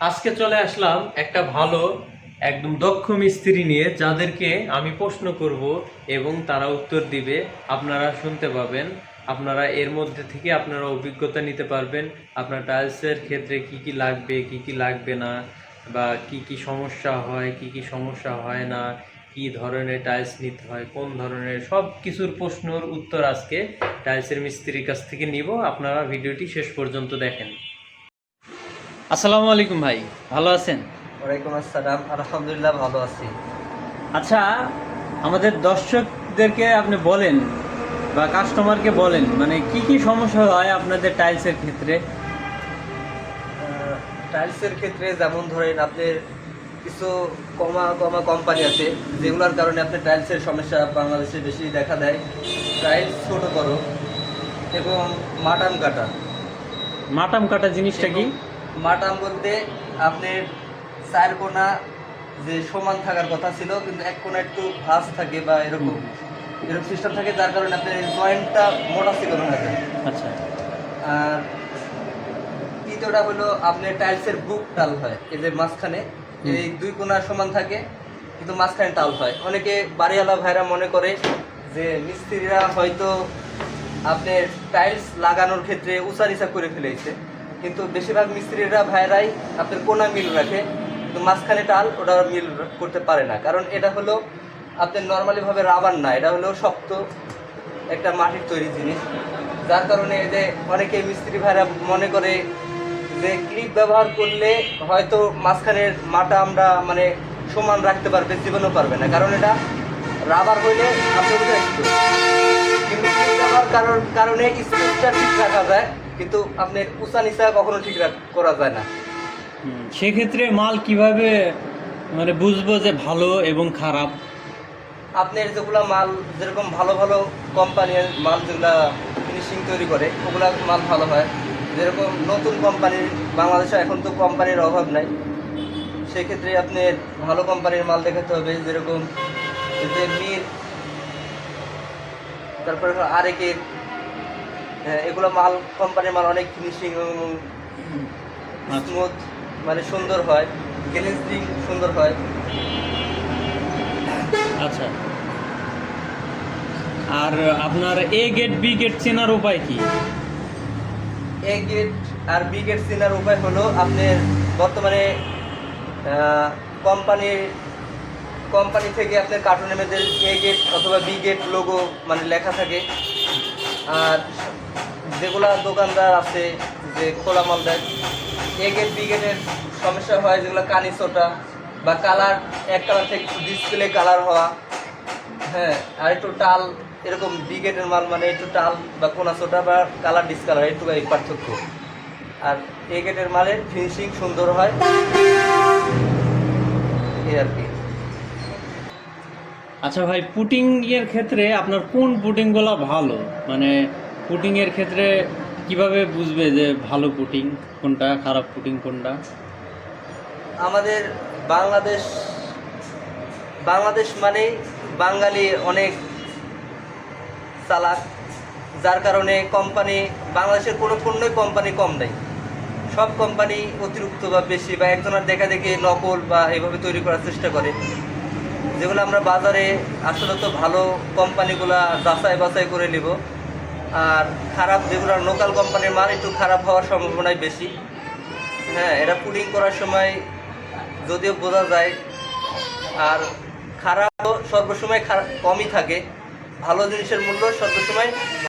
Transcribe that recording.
আজকে চলে আসলাম একটা ভালো একদম দক্ষ মিস্ত্রি নিয়ে, যাদেরকে আমি প্রশ্ন করব এবং তারা উত্তর দিবে। আপনারা শুনতে পাবেন। আপনারা এর মধ্যে থেকে আপনারা অভিজ্ঞতা নিতে পারবেন। আপনার টাইলসের ক্ষেত্রে কি কি লাগবে, কি কি লাগবে না, বা কি কি সমস্যা হয়, কি কি সমস্যা হয় না, কি ধরনের টাইলস নিতে হয়, কোন ধরনের সব কিছুর প্রশ্নের উত্তর আজকে টাইলসের মিস্ত্রির কাছ থেকে নিব। আপনারা ভিডিওটি শেষ পর্যন্ত দেখেন। আসসালামু আলাইকুম ভাই, ভালো আছেন? ওয়ালাইকুম আসসালাম, আলহামদুলিল্লাহ ভালো আছি। আচ্ছা, আমাদের দর্শকদেরকে আপনি বলেন বা কাস্টমারকে বলেন, মানে কি কি সমস্যা হয় আপনাদের টাইলসের ক্ষেত্রে? টাইলসের ক্ষেত্রে যেমন ধরেন আপনার কিছু কমা কমা কোম্পানি আছে যেগুলোর কারণে আপনার টাইলসের সমস্যা বাংলাদেশে বেশি দেখা দেয়। টাইলস ছোট বড় এবং মাটাম কাটা। মাটাম কাটা জিনিসটা কি? মাটাম বলতে আপনার চার কোণা যে সমান থাকার কথা ছিল, কিন্তু এক কোণা একটু ভাঁজ থাকে বা এরকম এরকম সিস্টেম থাকে, যার কারণে আপনার জয়েন্টটা মোটা চিকন হয়ে যায়। আচ্ছা। আর দ্বিতীয়টা হলো আপনার টাইলসের বুক টাল হয়, এই যে মাঝখানে এই দুই কোণা সমান থাকে কিন্তু মাঝখানে টাল হয়। অনেকে বাড়িওয়ালা ভাইরা মনে করে যে মিস্ত্রিরা হয়তো আপনার টাইলস লাগানোর ক্ষেত্রে উঁচা নিচা করে ফেলেছে, কিন্তু বেশিরভাগ মিস্ত্রিরা ভাইরাই আপনার কোণা মিল রাখে, কিন্তু মাঝখানে টাল ওটা মিল করতে পারে না। কারণ এটা হলো আপনার নর্মালিভাবে রাবার না, এটা হলো শক্ত একটা মাটির তৈরি জিনিস, যার কারণে যে অনেকে মিস্ত্রি ভাইরা মনে করে যে ক্লিপ ব্যবহার করলে হয়তো মাঝখানের মাটা আমরা মানে সমান রাখতে পারবে, জীবনও পারবে না, কারণ এটা রাবার হইলে আপনি উঠে আসতো। কিন্তু ক্লিপ ব্যবহার কারণে স্পেসটা ঠিক রাখা যায়, কিন্তু আপনার উঁচা নিচা কখনো ঠিক করা যায় না। সেক্ষেত্রে মাল কিভাবে মানে বুঝবো যে ভালো এবং খারাপ? আপনার যেগুলো মাল যেরকম ভালো ভালো কোম্পানির মাল যেগুলা ফিনিশিং তৈরি করে ওগুলা মাল ভালো হয়। যেরকম নতুন কোম্পানির, বাংলাদেশে এখন তো কোম্পানির অভাব নাই, সেক্ষেত্রে আপনার ভালো কোম্পানির মাল দেখাতে হবে। যেরকম যে মির, তারপরে আরেকের, এগুলো মাল কোম্পানির মাল অনেক ফিনিশিং এবং স্মুথ মানে সুন্দর হয়, গ্লেজিং সুন্দর হয়। আচ্ছা, আর আপনার এ গেট বি গেট চেনার উপায় কি? এ গেট আর বি গেট চেনার উপায় হলো আপনার বর্তমানে কোম্পানির কোম্পানি থেকে আপনার কার্টুনের মধ্যে এ গেট অথবা বি গেট লোগো মানে লেখা থাকে। আর যেগুলা দোকানদার আছে যে খোলা মাল দেয়, এ গেট বি গেটের সমস্যা হয় যেগুলো কানি ছোটা বা কালার এক কালার থেকে ডিসপ্লে কালার হওয়া, হ্যাঁ, আর একটু টাল, এরকম বি গেটের মাল মানে একটু টাল বা কোনা ছোটা বা কালার ডিসকালার, একটু এই পার্থক্য। আর এ গেটের মালের ফিনিশিং সুন্দর হয়, এই আর কি। আচ্ছা ভাই, পুটিং এর ক্ষেত্রে আপনার কোন পুটিংগুলো ভালো? মানে পুটিং এর ক্ষেত্রে কিভাবে বুঝবে যে ভালো পুটিং কোনটা, খারাপ পুটিং কোনটা? আমাদের বাংলাদেশ বাংলাদেশ মানেই বাঙালি অনেক চালাক, যার কারণে কোম্পানি, বাংলাদেশের কোনো পণ্যই কোম্পানি কম নেই। সব কোম্পানি অতিরিক্ত বা বেশি বা একজনের দেখা দেখে নকল বা এইভাবে তৈরি করার চেষ্টা করে, যেগুলো আমরা বাজারে আসলে তো ভালো কোম্পানিগুলা যাচাই বাছাই করে নিব। আর খারাপ যেগুলো লোকাল কোম্পানির মাল একটু খারাপ হওয়ার সম্ভাবনাই বেশি। হ্যাঁ, এটা পুডিং করার সময় যদিও বোঝা যায়। আর খারাপও সর্বসময় কমই থাকে, ভালো জিনিসের মূল্য সর্বসময়